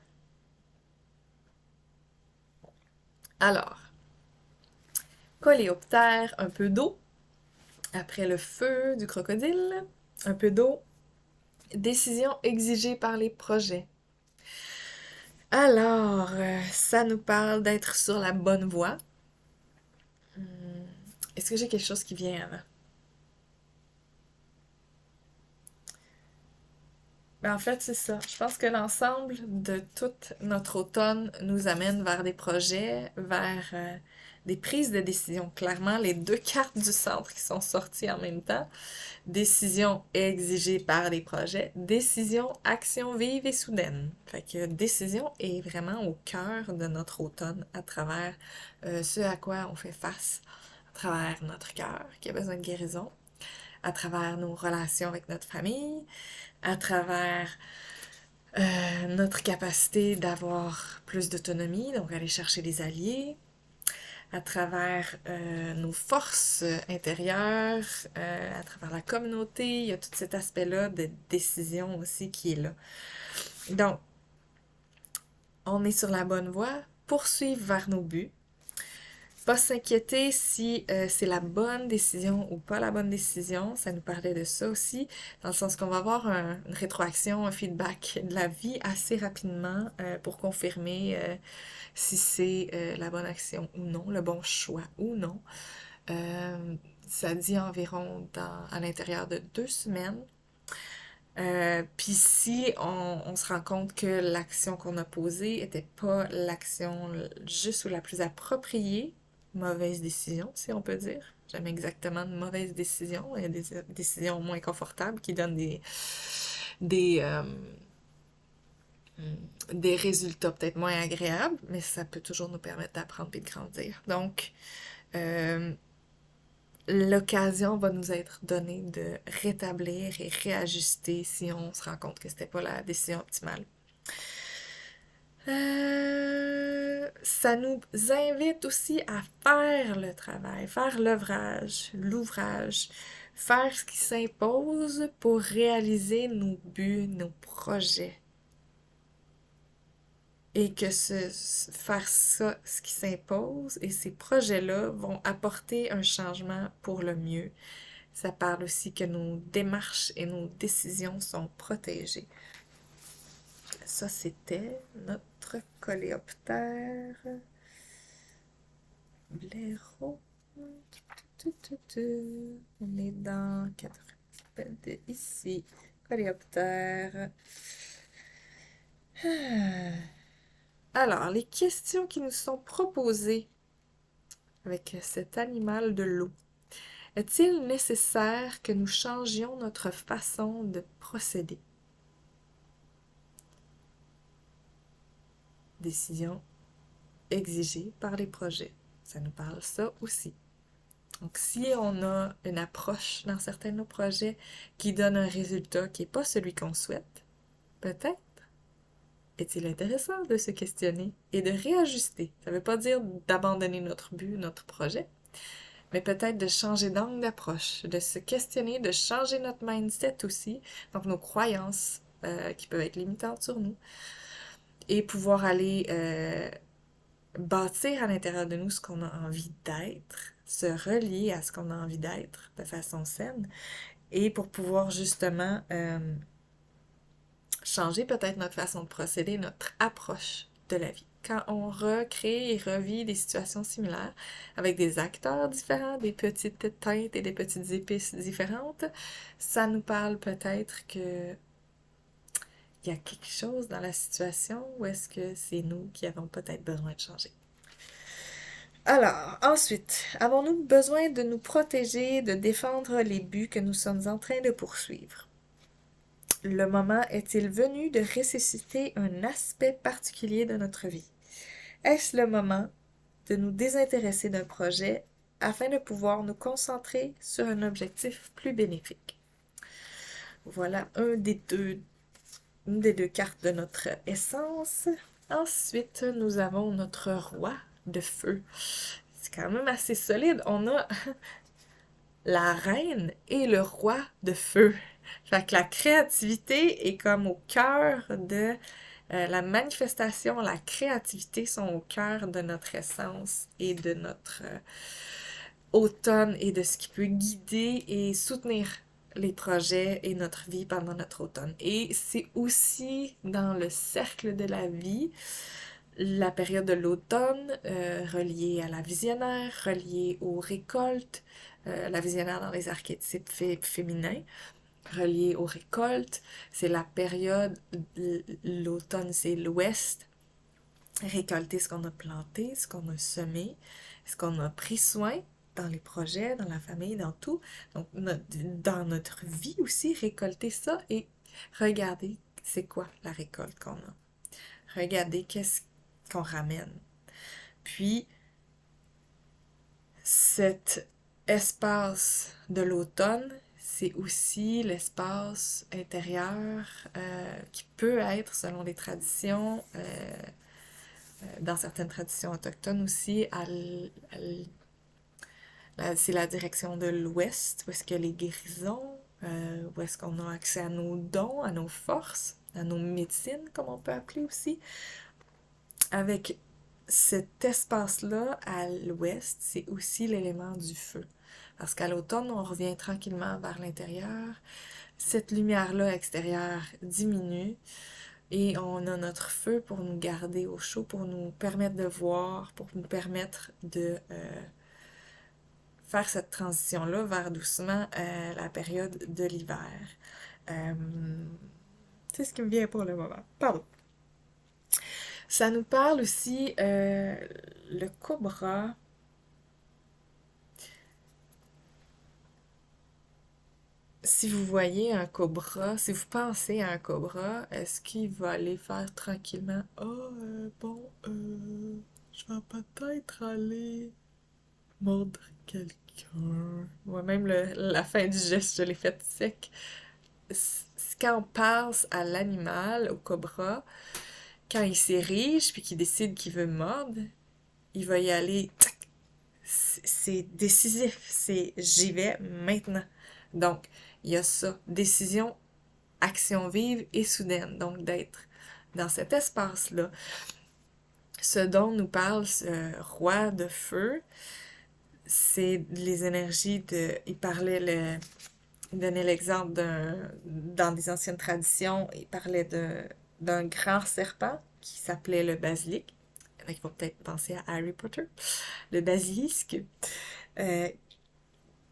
Alors, coléoptère, un peu d'eau. Après le feu du crocodile, un peu d'eau. Décision exigée par les projets. Alors, ça nous parle d'être sur la bonne voie. Est-ce que j'ai quelque chose qui vient avant? Ben, en fait, c'est ça. Je pense que l'ensemble de tout notre automne nous amène vers des projets, vers des prises de décision. Clairement, les 2 cartes du centre qui sont sorties en même temps. Décision exigée par les projets. Décision, action vive et soudaine. Fait que décision est vraiment au cœur de notre automne à travers ce à quoi on fait face, à travers notre cœur qui a besoin de guérison, à travers nos relations avec notre famille, à travers notre capacité d'avoir plus d'autonomie, donc aller chercher des alliés, à travers nos forces intérieures, à travers la communauté, il y a tout cet aspect-là de décision aussi qui est là. Donc, on est sur la bonne voie, poursuivre vers nos buts, pas s'inquiéter si c'est la bonne décision ou pas la bonne décision. Ça nous parlait de ça aussi, dans le sens qu'on va avoir une rétroaction, un feedback de la vie assez rapidement pour confirmer si c'est la bonne action ou non, le bon choix ou non. Ça dit environ à l'intérieur de 2 semaines. Puis si on se rend compte que l'action qu'on a posée était pas l'action juste ou la plus appropriée, mauvaise décision, si on peut dire. Jamais exactement de mauvaise décision. Il y a des décisions moins confortables qui donnent des, euh, des résultats peut-être moins agréables, mais ça peut toujours nous permettre d'apprendre et de grandir. Donc, l'occasion va nous être donnée de rétablir et réajuster si on se rend compte que c'était pas la décision optimale. Ça nous invite aussi à faire le travail, faire l'ouvrage, faire ce qui s'impose pour réaliser nos buts, nos projets. Et que faire ça, ce qui s'impose, et ces projets-là vont apporter un changement pour le mieux. Ça parle aussi que nos démarches et nos décisions sont protégées. Ça, c'était notre coléoptère. Blaireau. On est dans 4 ici. Coléoptère. Alors, les questions qui nous sont proposées avec cet animal de l'eau. Est-il nécessaire que nous changions notre façon de procéder? Décision exigée par les projets. Ça nous parle ça aussi. Donc, si on a une approche dans certains de nos projets qui donne un résultat qui n'est pas celui qu'on souhaite, peut-être est-il intéressant de se questionner et de réajuster. Ça ne veut pas dire d'abandonner notre but, notre projet, mais peut-être de changer d'angle d'approche, de se questionner, de changer notre mindset aussi, donc nos croyances qui peuvent être limitantes sur nous, et pouvoir aller bâtir à l'intérieur de nous ce qu'on a envie d'être, se relier à ce qu'on a envie d'être de façon saine, et pour pouvoir justement changer peut-être notre façon de procéder, notre approche de la vie. quand on recrée et revit des situations similaires avec des acteurs différents, des petites teintes et des petites épices différentes, ça nous parle peut-être que il y a quelque chose dans la situation ou est-ce que c'est nous qui avons peut-être besoin de changer? Alors, ensuite, avons-nous besoin de nous protéger, de défendre les buts que nous sommes en train de poursuivre? Le moment est-il venu de ressusciter un aspect particulier de notre vie? Est-ce le moment de nous désintéresser d'un projet afin de pouvoir nous concentrer sur un objectif plus bénéfique? Voilà une des deux cartes de notre essence. Ensuite, nous avons notre roi de feu. C'est quand même assez solide. On a la reine et le roi de feu. Fait que la créativité est comme au cœur de la manifestation, la créativité sont au cœur de notre essence et de notre automne et de ce qui peut guider et soutenir les projets et notre vie pendant notre automne. Et c'est aussi dans le cercle de la vie, la période de l'automne, reliée à la visionnaire, reliée aux récoltes, la visionnaire dans les archétypes féminins, reliée aux récoltes. C'est la période, l'automne c'est l'ouest, récolter ce qu'on a planté, ce qu'on a semé, ce qu'on a pris soin dans les projets, dans la famille, dans tout. Donc, dans notre vie aussi, récolter ça et regarder c'est quoi la récolte qu'on a. Regarder qu'est-ce qu'on ramène. Puis, cet espace de l'automne, c'est aussi l'espace intérieur qui peut être, selon les traditions, dans certaines traditions autochtones aussi, c'est la direction de l'ouest, où est-ce qu'il y a les guérisons, où est-ce qu'on a accès à nos dons, à nos forces, à nos médecines, comme on peut appeler aussi. Avec cet espace-là, à l'ouest, c'est aussi l'élément du feu. Parce qu'à l'automne, on revient tranquillement vers l'intérieur. Cette lumière-là extérieure diminue. Et on a notre feu pour nous garder au chaud, pour nous permettre de voir, pour nous permettre de faire cette transition-là vers doucement la période de l'hiver. C'est ce qui me vient pour le moment. Pardon. Ça nous parle aussi le cobra. Si vous voyez un cobra, si vous pensez à un cobra, est-ce qu'il va aller faire tranquillement? Je vais peut-être aller mordre quelqu'un. Moi-même, la fin du geste, je l'ai fait sec. Quand on pense à l'animal, au cobra, quand il s'érige puis qu'il décide qu'il veut mordre, il va y aller. C'est décisif. C'est j'y vais maintenant. Donc, il y a ça. Décision, action vive et soudaine. Donc, d'être dans cet espace-là. Ce dont nous parle ce roi de feu, c'est les énergies de... Il donnait l'exemple dans des anciennes traditions, il parlait d'un grand serpent qui s'appelait le basilic. Il y en a qui vont peut-être penser à Harry Potter. Le basilisque.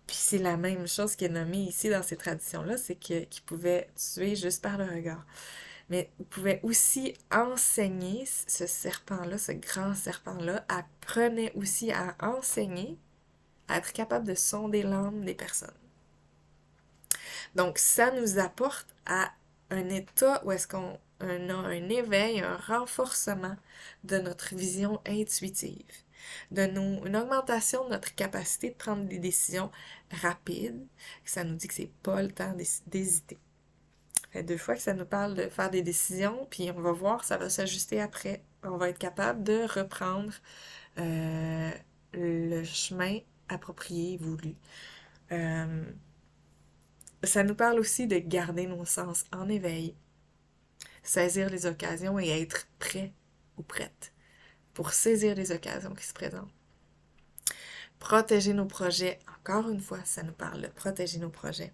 Puis c'est la même chose qui est nommée ici dans ces traditions-là, c'est qu'il pouvait tuer juste par le regard. Mais il pouvait aussi enseigner, ce serpent-là, ce grand serpent-là, apprenait aussi à enseigner, à être capable de sonder l'âme des personnes. Donc, ça nous apporte à un état où est-ce qu'on a un éveil, un renforcement de notre vision intuitive, une augmentation de notre capacité de prendre des décisions rapides. Ça nous dit que c'est pas le temps d'hésiter. Ça fait 2 fois que ça nous parle de faire des décisions, puis on va voir, ça va s'ajuster après. On va être capable de reprendre le chemin approprié, voulu. Ça nous parle aussi de garder nos sens en éveil, saisir les occasions et être prêt ou prête pour saisir les occasions qui se présentent. Protéger nos projets, encore une fois, ça nous parle de protéger nos projets.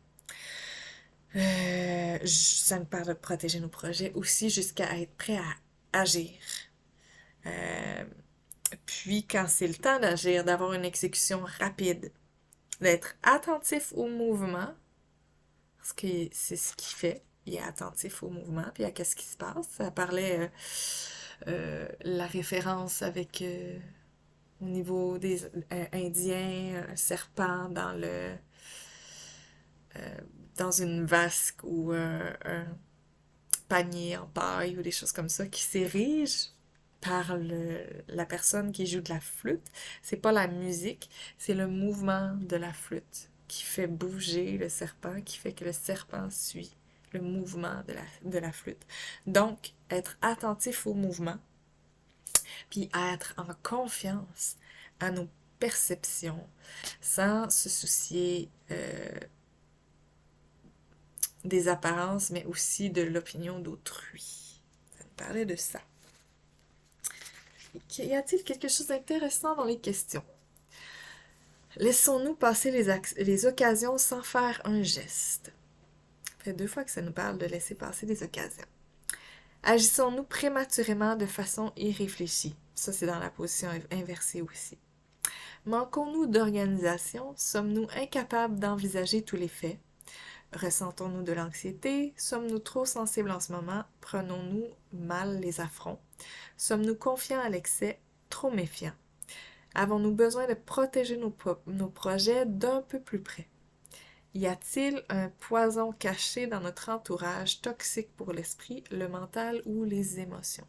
Ça nous parle de protéger nos projets aussi jusqu'à être prêt à agir. Euh, Puis, quand c'est le temps d'agir, d'avoir une exécution rapide, d'être attentif au mouvement, parce que c'est ce qu'il fait. Il est attentif au mouvement, puis à qu'est-ce qui se passe. Ça parlait la référence avec au niveau des Indiens, un serpent euh, dans une vasque ou un panier en paille ou des choses comme ça qui s'érige par la personne qui joue de la flûte. C'est pas la musique, c'est le mouvement de la flûte qui fait bouger le serpent, qui fait que le serpent suit le mouvement de la flûte. Donc, être attentif au mouvement, puis être en confiance à nos perceptions, sans se soucier des apparences, mais aussi de l'opinion d'autrui. Ça me parlait de ça. Y a-t-il quelque chose d'intéressant dans les questions? Laissons-nous passer les occasions sans faire un geste. Ça fait 2 fois que ça nous parle de laisser passer des occasions. Agissons-nous prématurément de façon irréfléchie? Ça, c'est dans la position inversée aussi. Manquons-nous d'organisation? Sommes-nous incapables d'envisager tous les faits? Ressentons-nous de l'anxiété? Sommes-nous trop sensibles en ce moment? Prenons-nous mal les affronts? Sommes-nous confiants à l'excès? Trop méfiants? Avons-nous besoin de protéger nos projets d'un peu plus près? Y a-t-il un poison caché dans notre entourage toxique pour l'esprit, le mental ou les émotions?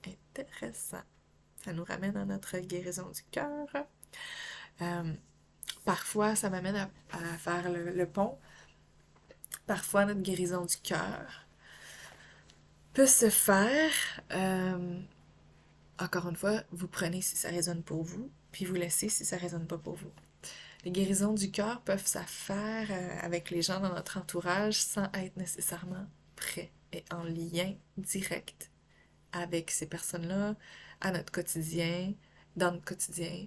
Intéressant. Ça nous ramène à notre guérison du cœur. Parfois, ça m'amène à faire le pont. Parfois, notre guérison du cœur peut se faire. Encore une fois, vous prenez si ça résonne pour vous, puis vous laissez si ça résonne pas pour vous. Les guérisons du cœur peuvent se faire avec les gens dans notre entourage sans être nécessairement prêts et en lien direct avec ces personnes-là, à notre quotidien, dans notre quotidien.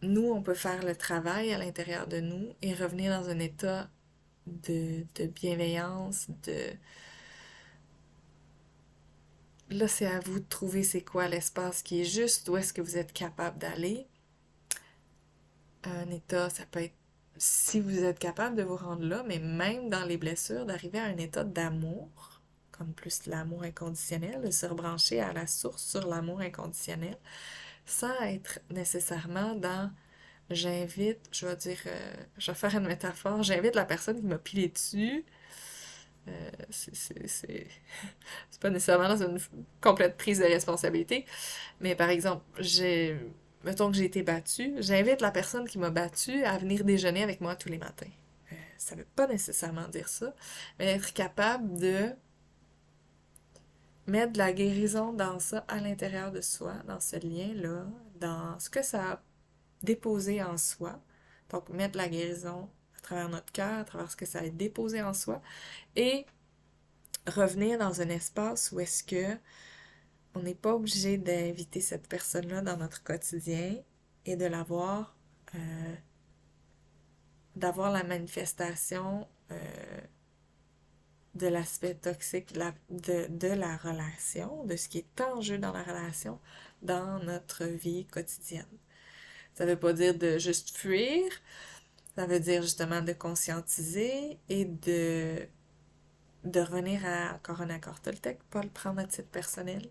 Nous, on peut faire le travail à l'intérieur de nous et revenir dans un état de bienveillance, Là, c'est à vous de trouver c'est quoi l'espace qui est juste, où est-ce que vous êtes capable d'aller. Un état, ça peut être, si vous êtes capable de vous rendre là, mais même dans les blessures, d'arriver à un état d'amour, comme plus l'amour inconditionnel, de se rebrancher à la source sur l'amour inconditionnel, sans être nécessairement dans j'invite, je vais faire une métaphore, j'invite la personne qui m'a pilé dessus. C'est pas nécessairement dans une complète prise de responsabilité, mais par exemple, mettons que j'ai été battue, j'invite la personne qui m'a battue à venir déjeuner avec moi tous les matins. Ça veut pas nécessairement dire ça, mais être capable de mettre de la guérison dans ça à l'intérieur de soi, dans ce lien-là, dans ce que ça a déposé en soi. Donc, mettre de la guérison à travers notre cœur, à travers ce que ça a déposé en soi, et revenir dans un espace où est-ce que on n'est pas obligé d'inviter cette personne-là dans notre quotidien et de d'avoir la manifestation de l'aspect toxique de la relation, de ce qui est en jeu dans la relation, dans notre vie quotidienne. Ça veut pas dire de juste fuir, ça veut dire justement de conscientiser et de revenir à encore un accord Toltec, pas le prendre à titre personnel.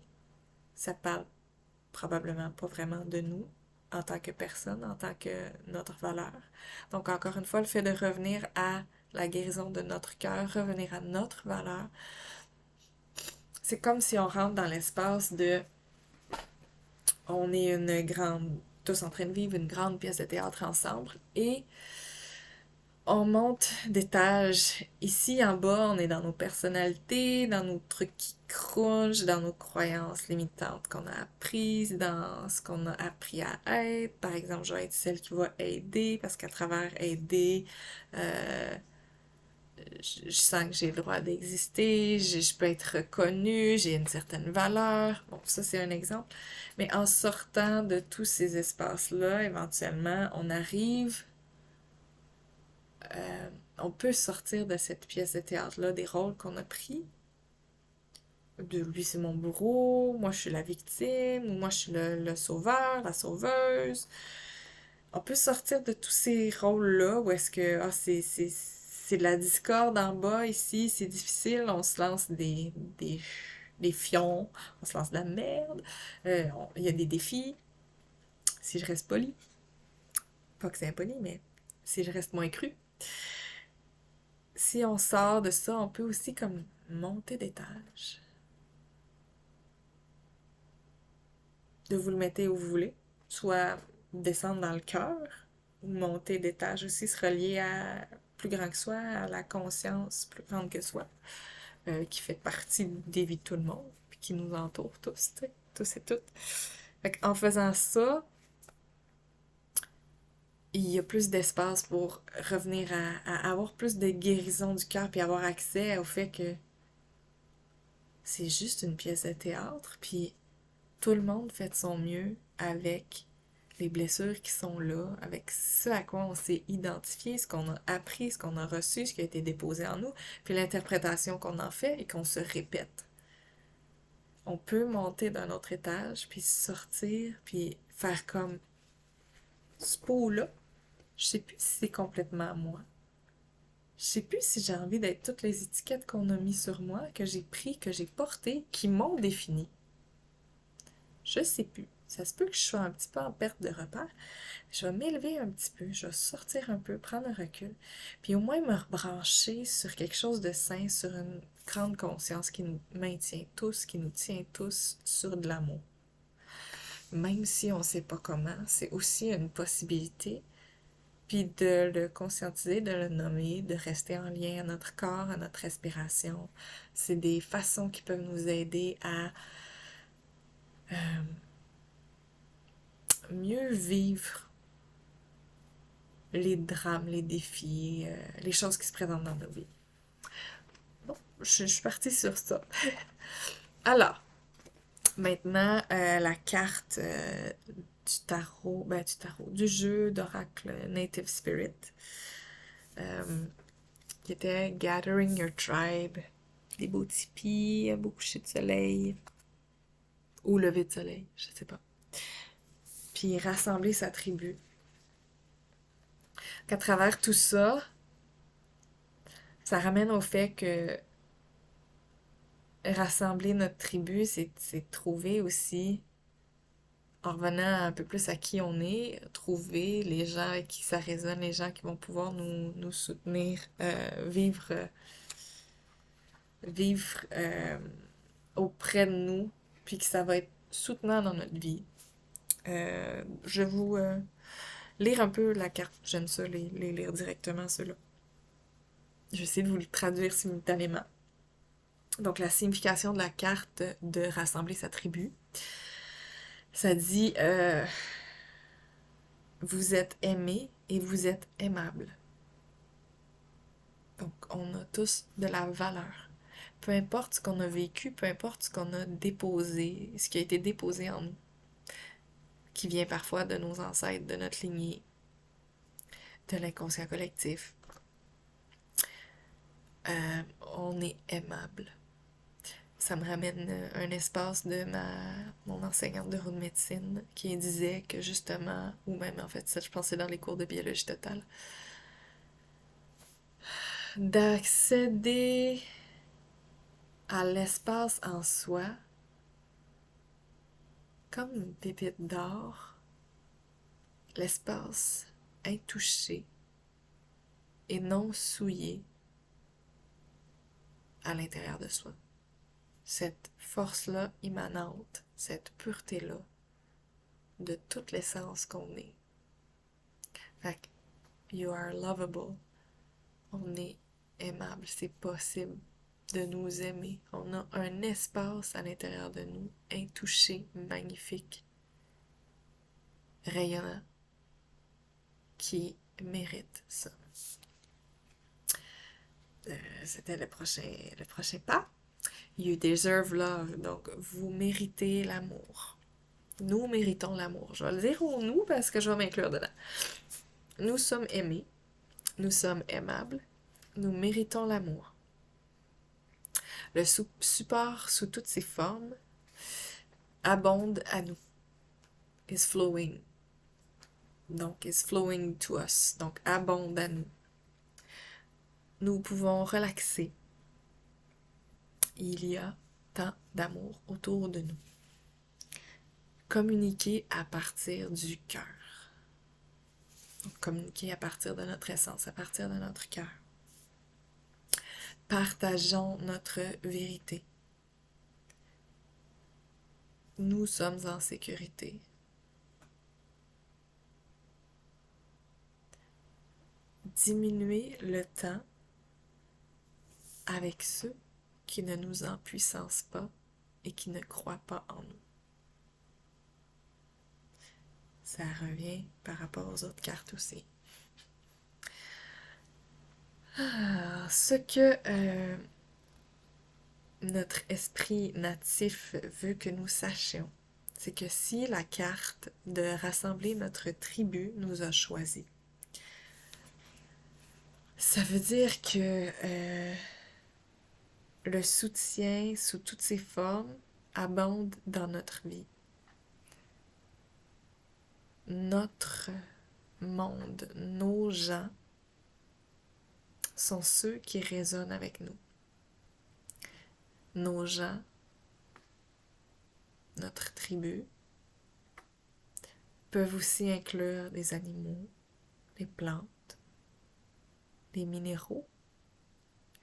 Ça parle probablement pas vraiment de nous en tant que personne, en tant que notre valeur. Donc encore une fois, le fait de revenir à la guérison de notre cœur, revenir à notre valeur, c'est comme si on rentre dans l'espace de on est tous en train de vivre une grande pièce de théâtre ensemble et on monte d'étage. Ici, en bas, on est dans nos personnalités, dans nos trucs qui crougent, dans nos croyances limitantes qu'on a apprises, dans ce qu'on a appris à être. Par exemple, je vais être celle qui va aider, parce qu'à travers aider, je sens que j'ai le droit d'exister, je peux être reconnue, j'ai une certaine valeur. Bon, ça, c'est un exemple. Mais en sortant de tous ces espaces-là, éventuellement, on peut sortir de cette pièce de théâtre-là, des rôles qu'on a pris, de lui c'est mon bourreau, moi je suis la victime, ou moi je suis le sauveur, la sauveuse. On peut sortir de tous ces rôles-là où est-ce que c'est de la discorde en bas ici, c'est difficile, on se lance des fions, on se lance de la merde, il y a des défis, si je reste poli. Pas que c'est impoli, mais si je reste moins cru. Si on sort de ça, on peut aussi comme monter d'étage. De vous le mettez où vous voulez. Soit descendre dans le cœur, ou monter d'étage aussi, se relier à plus grand que soi, à la conscience plus grande que soi, qui fait partie des vies de tout le monde, puis qui nous entoure tous, tu sais, tous et toutes. Fait en faisant ça, il y a plus d'espace pour revenir à avoir plus de guérison du cœur, puis avoir accès au fait que c'est juste une pièce de théâtre, puis tout le monde fait de son mieux avec les blessures qui sont là, avec ce à quoi on s'est identifié, ce qu'on a appris, ce qu'on a reçu, ce qui a été déposé en nous, puis l'interprétation qu'on en fait et qu'on se répète. On peut monter d'un autre étage, puis sortir, puis faire comme ce pot-là. Je sais plus si c'est complètement moi. Je sais plus si j'ai envie d'être toutes les étiquettes qu'on a mis sur moi, que j'ai pris, que j'ai portées, qui m'ont défini. Je sais plus. Ça se peut que je sois un petit peu en perte de repère. Je vais m'élever un petit peu, je vais sortir un peu, prendre un recul, puis au moins me rebrancher sur quelque chose de sain, sur une grande conscience qui nous maintient tous, qui nous tient tous sur de l'amour. Même si on ne sait pas comment, c'est aussi une possibilité. Puis de le conscientiser, de le nommer, de rester en lien à notre corps, à notre respiration. C'est des façons qui peuvent nous aider à mieux vivre les drames, les défis, les choses qui se présentent dans nos vies. Bon, je suis partie sur ça. Alors, maintenant, la carte du jeu d'oracle Native Spirit, qui était Gathering Your Tribe, des beaux tipis, un beau coucher de soleil, ou lever de soleil, je sais pas. Puis rassembler sa tribu. Qu'à travers tout ça, ça ramène au fait que rassembler notre tribu, c'est trouver aussi, en revenant un peu plus à qui on est, trouver les gens avec qui ça résonne, les gens qui vont pouvoir nous soutenir, vivre auprès de nous, puis que ça va être soutenant dans notre vie. Je vais vous lire un peu la carte. J'aime ça, les lire directement, ceux-là. Je vais essayer de vous le traduire simultanément. Donc, la signification de la carte de rassembler sa tribu. Ça dit vous êtes aimé et vous êtes aimable. Donc, on a tous de la valeur. Peu importe ce qu'on a vécu, peu importe ce qu'on a déposé, ce qui a été déposé en nous, qui vient parfois de nos ancêtres, de notre lignée, de l'inconscient collectif. On est aimable. Ça me ramène un espace de mon enseignante de roue de médecine qui disait que justement, ou même en fait ça je pensais dans les cours de biologie totale, d'accéder à l'espace en soi comme une pépite d'or, l'espace intouché et non souillé à l'intérieur de soi. Cette force-là immanente, cette pureté-là, de toute l'essence qu'on est. Fait que, you are lovable. On est aimable, c'est possible de nous aimer. On a un espace à l'intérieur de nous, intouché, magnifique, rayonnant, qui mérite ça. C'était le prochain pas. You deserve love. Donc, vous méritez l'amour. Nous méritons l'amour. Je vais le dire au nous parce que je vais m'inclure dedans. Nous sommes aimés. Nous sommes aimables. Nous méritons l'amour. Le support sous toutes ses formes abonde à nous. Is flowing. Donc, is flowing to us. Donc, abonde à nous. Nous pouvons relaxer. Il y a tant d'amour autour de nous. Communiquer à partir du cœur. Donc, communiquer à partir de notre essence, à partir de notre cœur. Partageons notre vérité. Nous sommes en sécurité. Diminuer le temps avec ceux qui ne nous empuissancent pas et qui ne croient pas en nous. Ça revient par rapport aux autres cartes aussi. Ce que notre esprit natif veut que nous sachions, c'est que si la carte de rassembler notre tribu nous a choisis, ça veut dire que le soutien sous toutes ses formes abonde dans notre vie. Notre monde, nos gens sont ceux qui résonnent avec nous. Nos gens, notre tribu, peuvent aussi inclure les animaux, les plantes, les minéraux,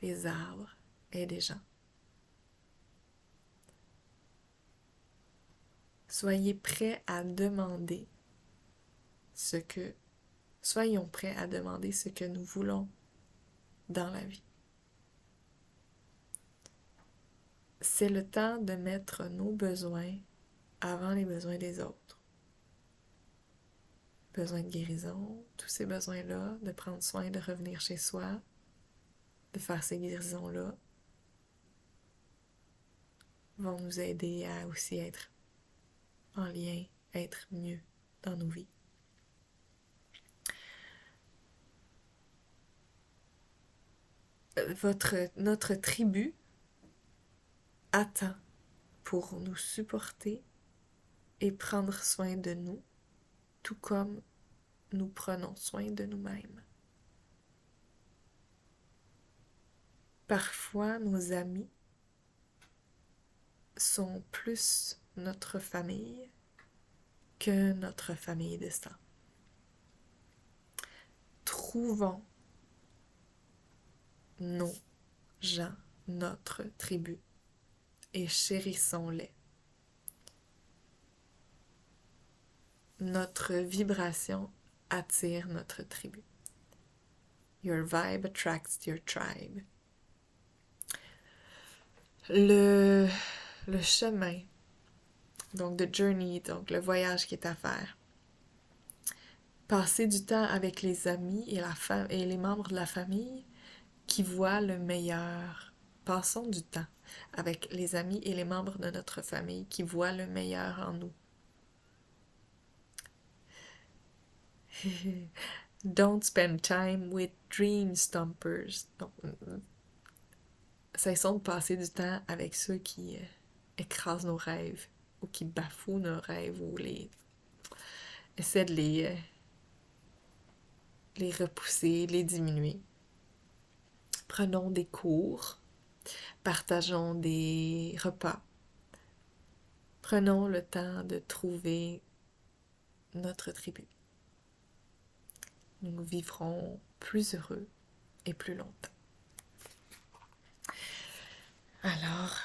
les arbres et les gens. Soyons prêts à demander ce que nous voulons dans la vie. C'est le temps de mettre nos besoins avant les besoins des autres. Besoin de guérison, tous ces besoins-là, de prendre soin, de revenir chez soi, de faire ces guérisons-là, vont nous aider à aussi être en lien, être mieux dans nos vies. Notre tribu attend pour nous supporter et prendre soin de nous, tout comme nous prenons soin de nous-mêmes. Parfois, nos amis sont plus notre famille que notre famille de sang. Trouvons nos gens, notre tribu, et chérissons-les. Notre vibration attire notre tribu. Your vibe attracts your tribe. Le chemin, donc the journey, donc le voyage qui est à faire. Passer du temps avec les amis et les membres de la famille qui voient le meilleur. Passons du temps avec les amis et les membres de notre famille qui voient le meilleur en nous. Don't spend time with dream stompers. Donc, cessons de passer du temps avec ceux qui écrasent nos rêves ou qui bafouent nos rêves ou essaient de les repousser, les diminuer. Prenons des cours, partageons des repas. Prenons le temps de trouver notre tribu. Nous vivrons plus heureux et plus longtemps. Alors,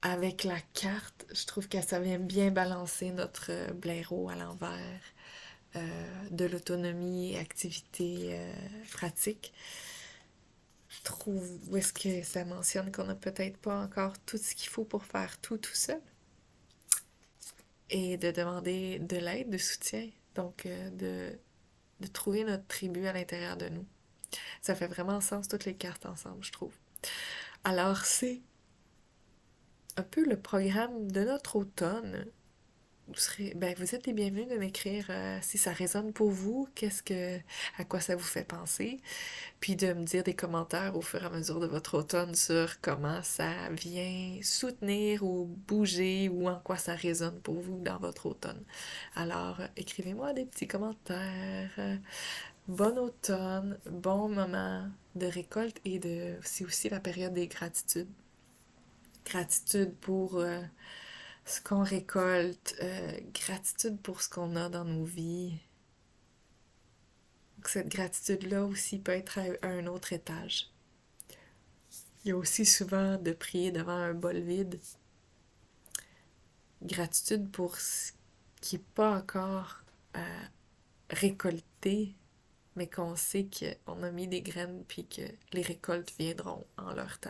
avec la carte, je trouve que ça vient bien balancer notre blaireau à l'envers, de l'autonomie et activité pratique. Je trouve où est-ce que ça mentionne qu'on n'a peut-être pas encore tout ce qu'il faut pour faire tout seul. Et de demander de l'aide, de soutien. Donc, de trouver notre tribu à l'intérieur de nous. Ça fait vraiment sens, toutes les cartes ensemble, je trouve. Alors, c'est un peu le programme de notre automne. vous êtes les bienvenus de m'écrire si ça résonne pour vous, à quoi ça vous fait penser, puis de me dire des commentaires au fur et à mesure de votre automne sur comment ça vient soutenir ou bouger ou en quoi ça résonne pour vous dans votre automne. Alors, écrivez-moi des petits commentaires. Bon automne, bon moment de récolte et c'est aussi la période des gratitudes. Gratitude pour ce qu'on récolte, gratitude pour ce qu'on a dans nos vies. Donc cette gratitude-là aussi peut être à un autre étage. Il y a aussi souvent de prier devant un bol vide. Gratitude pour ce qui n'est pas encore récolté, mais qu'on sait qu'on a mis des graines puis que les récoltes viendront en leur temps.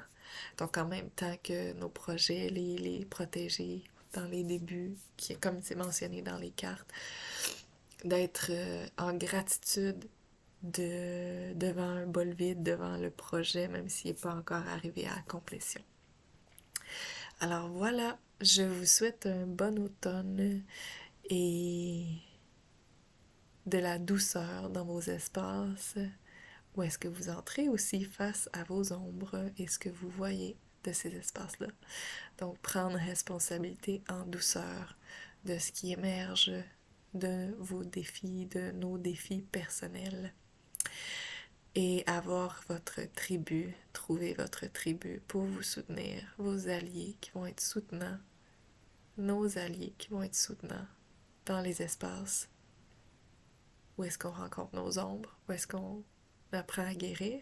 Donc en même temps que nos projets, les protéger dans les débuts, qui est comme c'est mentionné dans les cartes, d'être en gratitude devant un bol vide, devant le projet, même s'il n'est pas encore arrivé à complétion. Alors voilà, je vous souhaite un bon automne et de la douceur dans vos espaces. Où est-ce que vous entrez aussi face à vos ombres et ce que vous voyez de ces espaces-là. Donc prendre responsabilité en douceur de ce qui émerge de vos défis, de nos défis personnels. Et avoir votre tribu, trouver votre tribu pour vous soutenir, vos alliés qui vont être soutenants, nos alliés qui vont être soutenants dans les espaces. Où est-ce qu'on rencontre nos ombres? Où est-ce qu'on apprend à guérir?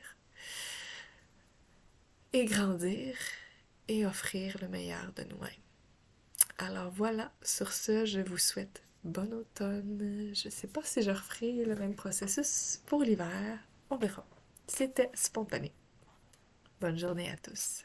Et grandir et offrir le meilleur de nous-mêmes. Alors voilà, sur ce, je vous souhaite bon automne. Je ne sais pas si je referai le même processus pour l'hiver. On verra. C'était spontané. Bonne journée à tous.